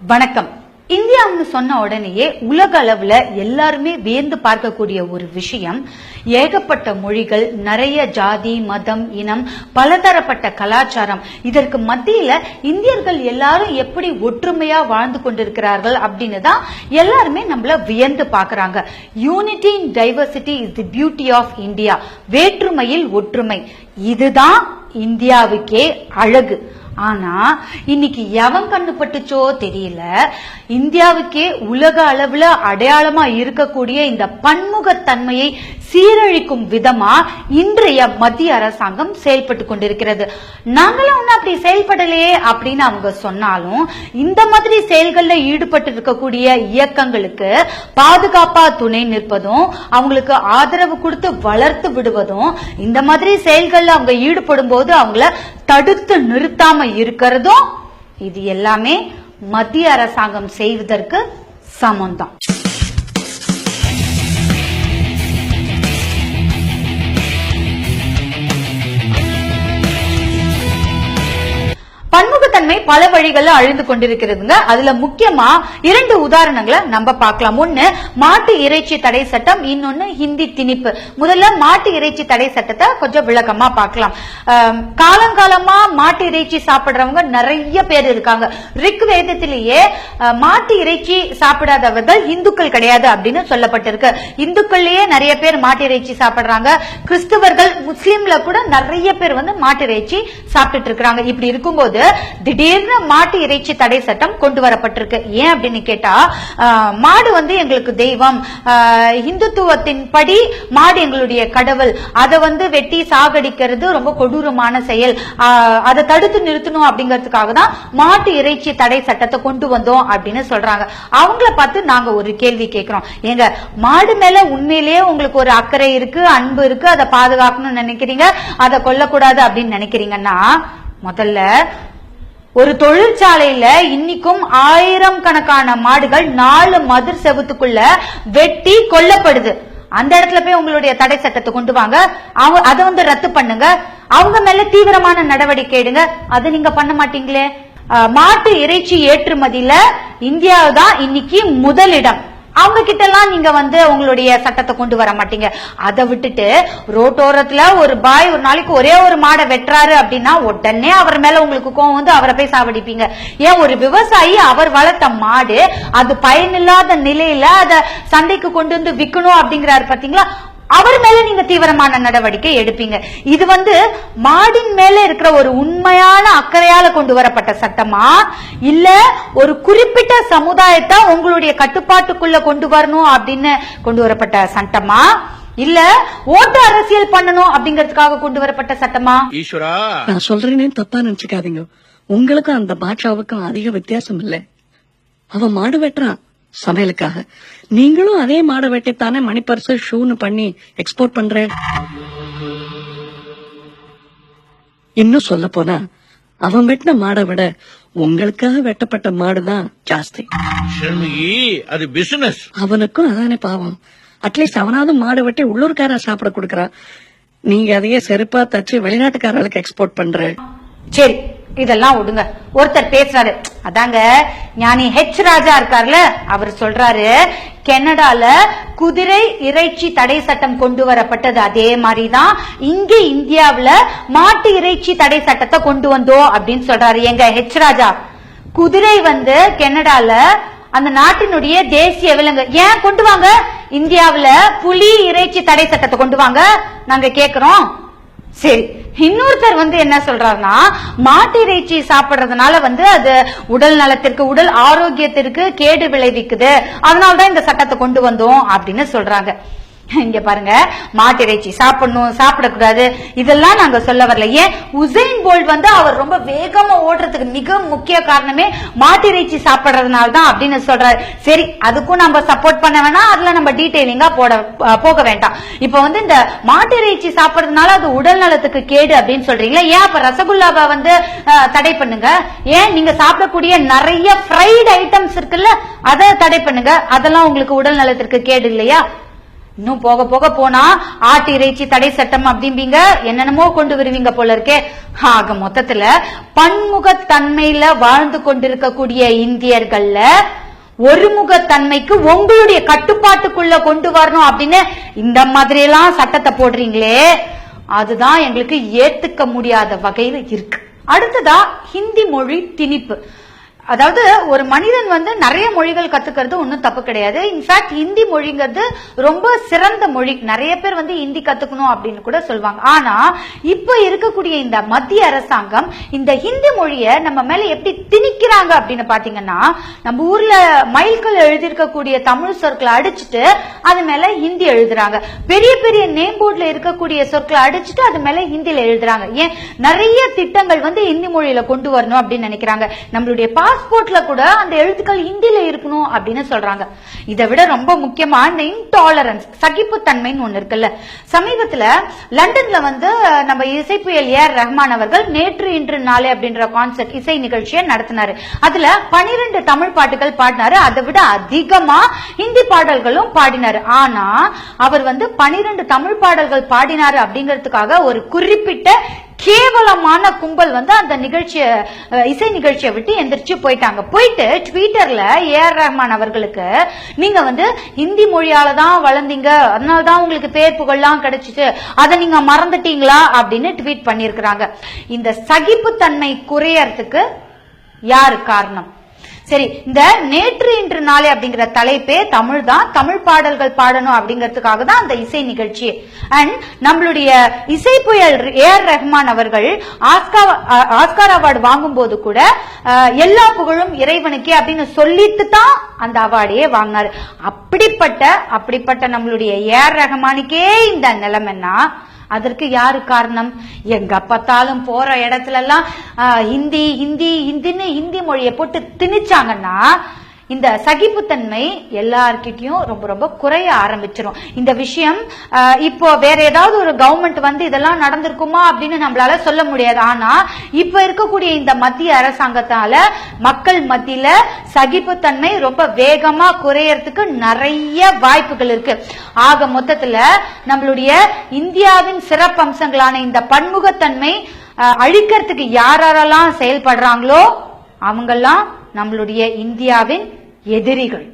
வணக்கம். இந்தியாவுன்னு சொன்ன உடனேயே உலக அளவுல எல்லாருமே வியந்து பார்க்கக்கூடிய ஒரு விஷயம், ஏகப்பட்ட மொழிகள், நிறைய ஜாதி, மதம், இனம், பலதரப்பட்ட கலாச்சாரம். இதற்கு மத்தியில இந்தியர்கள் எல்லாரும் எப்படி ஒற்றுமையா வாழ்ந்து கொண்டிருக்கிறார்கள் அப்படின்னு தான் எல்லாருமே நம்மள வியந்து பார்க்கறாங்க. Unity in diversity is the beauty of India. வேற்றுமையில் ஒற்றுமை, இதுதான் இந்தியாவுக்கே அழகு. ஆனா இன்னைக்கு எவன் கண்டுபட்டுச்சோ தெரியல, இந்தியாவுக்கே உலக அளவுல அடையாளமா இருக்கக்கூடிய இந்த பன்முகத்தன்மையை சீரழிக்கும் விதமா இன்றைய மத்திய அரசாங்கம் செயல்பட்டு கொண்டிருக்கிறது. நாங்களும் ஒன்னும் அப்படி செயல்படலையே அப்படின்னு அவங்க சொன்னாலும், இந்த மாதிரி செயல்கள்ல ஈடுபட்டு இருக்கக்கூடிய இயக்கங்களுக்கு பாதுகாப்பா துணை நிற்பதும், அவங்களுக்கு ஆதரவு கொடுத்து வளர்த்து விடுவதும், இந்த மாதிரி செயல்கள்ல அவங்க ஈடுபடும் போது அவங்கள தடுத்து நிறுத்தாம இருக்கிறதும், இது எல்லாமே மத்திய அரசாங்கம் செய்வதற்கு சமம்தான். பன்முகத்தன்மை பல வழிகள்ல அழிந்து கொண்டிருக்கிறதுங்க. அதுல முக்கியமா 2 உதாரணங்களை நம்ம பார்க்கலாம். ஒன்னு மாட்டு இறைச்சி தடை சட்டம், இன்னொன்னு ஹிந்தி திணிப்பு. முதல்ல மாட்டு இறைச்சி தடை சட்டத்தை கொஞ்சம் விளக்கமா பார்க்கலாம். காலங்காலமா மாட்டு இறைச்சி சாப்பிடுறவங்க நிறைய பேர் இருக்காங்க. ரிக் வேதத்திலேயே மாட்டு இறைச்சி சாப்பிடாதவர்கள் இந்துக்கள் கிடையாது அப்படின்னு சொல்லப்பட்டிருக்கு. இந்துக்கள்லயே நிறைய பேர் மாட்டு இறைச்சி சாப்பிடுறாங்க. கிறிஸ்தவர்கள், முஸ்லீம்ல கூட நிறைய பேர் மாட்டு இறைச்சி சாப்பிட்டு இருக்காங்க. இப்படி இருக்கும்போது திடீர்னு மாட்டு இறைச்சி தடை சட்டம் கொண்டு வரப்பட்டிருக்கு. ஏன் அப்படின்னு கேட்டா, மாடு எங்களுக்கு தெய்வம், இந்துத்துவத்தின் படி மாடு எங்களுடைய கடவுள், அதை வெட்டி சாகடிக்கிறது ரொம்ப கொடூரமான செயல், அதை தடுத்து நிறுத்தணும் அப்படிங்கிறதுக்காக தான் மாட்டு இறைச்சி தடை சட்டத்தை கொண்டு வந்தோம் அப்படின்னு சொல்றாங்க. அவங்கள பார்த்து நாங்க ஒரு கேள்வி கேட்கிறோம். ஏங்க, மாடு மேல உண்மையிலேயே உங்களுக்கு ஒரு அக்கறை இருக்கு, அன்பு இருக்கு, அதை பாதுகாக்கணும்னு நினைக்கிறீங்க, அதை கொல்லக்கூடாது அப்படின்னு நினைக்கிறீங்கன்னா, முதல்ல ஒரு தொழிற்சாலையில இன்னைக்கும் 1000 கணக்கான மாடுகள் 4 மதிர் செவுத்துக்குள்ள வெட்டி கொல்லப்படுது. அந்த இடத்துல போய் உங்களுடைய தடை சட்டத்தை கொண்டு வாங்க, அதை ரத்து பண்ணுங்க, அவங்க மேல தீவிரமான நடவடிக்கை எடுங்க. அதை நீங்க பண்ண மாட்டீங்களே. மாட்டு இறைச்சி ஏற்றுமதியில இந்தியா தான் இன்னைக்கு முதலிடம். அவங்க கிட்ட எல்லாம் நீங்க உங்களுடைய சட்டத்தை கொண்டு வர மாட்டீங்க. அதை விட்டுட்டு ரோட்டோரத்துல ஒரு பாய் ஒரு நாளைக்கு ஒரே ஒரு மாடை வெட்டுறாரு அப்படின்னா உடனே அவர் மேல உங்களுக்கு கோவம் அவரை போய் சாவடிப்பீங்க. ஏன், ஒரு விவசாயி அவர் வளர்த்த மாடு அது பயனில்லாத நிலையில அதை சந்தைக்கு கொண்டு விற்கணும் அப்படிங்கிறாரு பாத்தீங்களா, அவர் மேல நீங்க தீவிரமான நடவடிக்கை எடுப்பீங்க. இது மாடின் மேல இருக்கிற ஒரு உண்மையான அக்கறையால கொண்டு வரப்பட்ட சட்டமா, இல்ல ஒரு குறிப்பிட்ட சமுதாயத்தை உங்களுடைய கட்டுப்பாட்டுக்குள்ள கொண்டு வரணும் அப்படின்னு கொண்டு வரப்பட்ட சட்டமா, இல்ல ஓட்டு அரசியல் பண்ணணும் அப்படிங்கறதுக்காக கொண்டு வரப்பட்ட சட்டமா? ஈஸ்வரா, நான் சொல்றேன்னு தப்பா நினைச்சுக்காதீங்க. உங்களுக்கும் அந்த பாட்சாவுக்கும் அதிக வித்தியாசம் இல்ல. அவன் மாடு வெட்டுறான் சமையலுக்காக, நீங்களும் அதே மாடை வெட்டித்தானே மணிப்பர்ஸ் ஷூன்னு பண்ணி எக்ஸ்போர்ட் பண்ற. இன்னும் சொல்ல போனா அவன் வெட்டின மாடை விட உங்களுக்காக வெட்டப்பட்ட மாடுதான் ஜாஸ்தி. அது பிசினஸ். அவனுக்கும் அதானே பாவம். அட்லீஸ்ட் அவனாவது மாடு வெட்டி உள்ளூர்கார சாப்பிட கொடுக்கறான். நீங்க அதையே செருப்பா தச்சு வெளிநாட்டுக்காரர்களுக்கு எக்ஸ்போர்ட் பண்ற. சரி, இதெல்லாம் விடுங்க. ஒருத்தர் பேசுறாரு, அதாங்க ஞானி ஹெச் ராஜா இருக்காருல, அவர் சொல்றாரு, கனடால குதிரை இறைச்சி தடை சட்டம் கொண்டு வரப்பட்டது அதே மாதிரிதான் இங்க இந்தியாவுல மாட்டு இறைச்சி தடை சட்டத்தை கொண்டு வந்தோம் அப்படின்னு சொல்றாரு. எங்க ஹெச் ராஜா, குதிரை கனடால அந்த நாட்டினுடைய தேசிய விலங்கு, ஏன் கொண்டு வாங்க இந்தியாவுல புலி இறைச்சி தடை சட்டத்தை கொண்டு வாங்க நாங்க கேக்குறோம். சரி, இன்னொருத்தர் என்ன சொல்றாருன்னா, மாட்டு இறைச்சி சாப்பிடுறதுனால அது உடல் நலத்திற்கு, உடல் ஆரோக்கியத்திற்கு கேடு விளைவிக்குது, அதனாலதான் இந்த சட்டத்தை கொண்டு வந்தோம் அப்படின்னு சொல்றாங்க. இங்க பாருங்க, மாட்டு இறைச்சி சாப்பிடணும், சாப்பிடக்கூடாது, இதெல்லாம் நாங்க சொல்ல வரல. ஏன், உசைன் போல்ட் அவர் ரொம்ப வேகமா ஓடுறதுக்கு மிக முக்கிய காரணமே மாட்டு இறைச்சி சாப்பிடுறதுனால தான் அப்படின்னு சொல்றாரு. சரி, அதுக்கும் நம்ம சப்போர்ட் பண்ண வேணாம், அதுல நம்ம டீடைலிங்கா போக வேண்டாம். இப்ப இந்த மாட்டு இறைச்சி சாப்பிடுறதுனால அது உடல் நலத்துக்கு கேடு அப்படின்னு சொல்றீங்களா, ஏன் அப்ப ரசகுல்லாவை தடை பண்ணுங்க. ஏன், நீங்க சாப்பிடக்கூடிய நிறைய ஃப்ரைட் ஐட்டம்ஸ் இருக்குல்ல, அதை தடை பண்ணுங்க, அதெல்லாம் உங்களுக்கு உடல் நலத்திற்கு கேடு இல்லையா? இன்னும் போக போக போனா ஆட்டு இறைச்சி தடை சட்டம் அப்படிம்பீங்க, என்னென்னமோ கொண்டு வருவீங்க போல இருக்கே. ஆக மொத்தத்துல பன்முகத்தன்மையில வாழ்ந்து கொண்டிருக்கக்கூடிய இந்தியர்கள்ல ஒருமுகத்தன்மைக்கு உங்களுடைய கட்டுப்பாட்டுக்குள்ள கொண்டு வரணும் அப்படின்னு இந்த மாதிரி எல்லாம் சட்டத்தை போடுறீங்களே, அதுதான் எங்களுக்கு ஏத்துக்க முடியாத வகையில இருக்கு. அடுத்ததா ஹிந்தி மொழி திணிப்பு. அதாவது ஒரு மனிதன் நிறைய மொழிகள் கத்துக்கிறது ஒன்னும் தப்பு கிடையாது. இன்ஃபேக்ட் ஹிந்தி மொழிங்கிறது ரொம்ப சிறந்த மொழி. நிறைய பேர் ஹிந்தி கத்துக்கணும் அப்படின்னு கூட சொல்லுவாங்க. ஆனா இப்ப இருக்கக்கூடிய இந்த மத்திய அரசாங்கம் இந்த ஹிந்தி மொழிய நம்ம மேல எப்படி திணிக்கிறாங்க அப்படின்னு பாத்தீங்கன்னா, நம்ம ஊர்ல மைல்கல் எழுதியிருக்கக்கூடிய தமிழ் சொற்களை அடிச்சுட்டு அது மேல ஹிந்தி எழுதுறாங்க. பெரிய பெரிய நேம் போர்ட்ல இருக்கக்கூடிய சொற்களை அடிச்சுட்டு அது மேல ஹிந்தியில எழுதுறாங்க. ஏன் நிறைய திட்டங்கள் ஹிந்தி மொழியில கொண்டு வரணும் அப்படின்னு நினைக்கிறாங்க. நம்மளுடைய பாஸ்போர்ட்ல கூட அந்த எழுத்துக்கள் ஹிந்தியில இருக்கணும் அப்படின்னு சொல்றாங்க. இதை விட ரொம்ப முக்கியமா இந்த இன்டாலரன்ஸ், சகிப்புத்தன்மைன்னு ஒண்ணு இருக்குல்ல. சமீபத்துல லண்டன்ல நம்ம இசைப்புயல் ஏஆர் ரஹ்மான் அவர்கள் நேற்று இன்று நாளை அப்படின்ற கான்சர்ட் இசை நிகழ்ச்சியை நடத்தினாரு. அதுல 12 தமிழ் பாட்டுகள் பாடினாரு. அதை விட அதிகமா ஹிந்தி பாடல்களும் பாடினாரு. ஆனா அவர் 12 தமிழ் பாடல்கள் பாடினாரு அப்படிங்கிறதுக்காக ஒரு குறிப்பிட்ட கேவலமான கும்பல் அந்த நிகழ்ச்சியை இசை நிகழ்ச்சியை விட்டு எந்திரிச்சு போயிட்டாங்க. போயிட்டு ட்விட்டர்ல ஏஆர் ரஹ்மான் அவர்களுக்கு நீங்க ஹிந்தி மொழியால தான் வளர்ந்தீங்க, அதனாலதான் உங்களுக்கு பேர் புகழ்லாம் கிடைச்சிச்சு, அதை நீங்க மறந்துட்டீங்களா அப்படின்னு ட்வீட் பண்ணிருக்கிறாங்க. இந்த சகிப்புத்தன்மை குறையறதுக்கு யாரு காரணம்? சரி, இந்த நேற்று இன்று நாளை அப்படிங்கிற தலைப்பே தமிழ் தான், தமிழ் பாடல்கள் பாடணும் அப்படிங்கிறதுக்காக தான் அந்த இசை நிகழ்ச்சி. அண்ட் நம்மளுடைய இசை புயல் ஏஆர் ரஹ்மான் அவர்கள் ஆஸ்கார் அவார்டு வாங்கும் போது கூட எல்லா புகழும் இறைவனுக்கே அப்படின்னு சொல்லிட்டு தான் அந்த அவார்டையே வாங்கினாரு. அப்படிப்பட்ட நம்மளுடைய ஏஆர் ரஹ்மானுக்கே இந்த நிலைமைன்னா அதற்கு யாரு காரணம்? எங்க பார்த்தாலும் போற இடத்துல எல்லாம் ஹிந்தி ஹிந்தி ஹிந்தின்னு ஹிந்தி மொழியை போட்டு திணிச்சாங்கன்னா இந்த சகிப்புத்தன்மை எல்லார்கிட்டயும் ரொம்ப ரொம்ப குறைய ஆரம்பிச்சிடும். இந்த விஷயம் இப்போ வேற ஏதாவது ஒரு கவர்மெண்ட் இதெல்லாம் நடந்திருக்குமா அப்படின்னு நம்மளால சொல்ல முடியாது. ஆனா இப்ப இருக்கக்கூடிய இந்த மத்திய அரசாங்கத்தால மக்கள் மத்தியில சகிப்புத்தன்மை ரொம்ப வேகமா குறையறதுக்கு நிறைய வாய்ப்புகள் இருக்கு. ஆக மொத்தத்துல நம்மளுடைய இந்தியாவின் சிறப்பம்சங்களான இந்த பன்முகத்தன்மை அழிக்கிறதுக்கு யாரெல்லாம் செயல்படுறாங்களோ அவங்கெல்லாம் நம்மளுடைய இந்தியாவின் எதிரிகள்.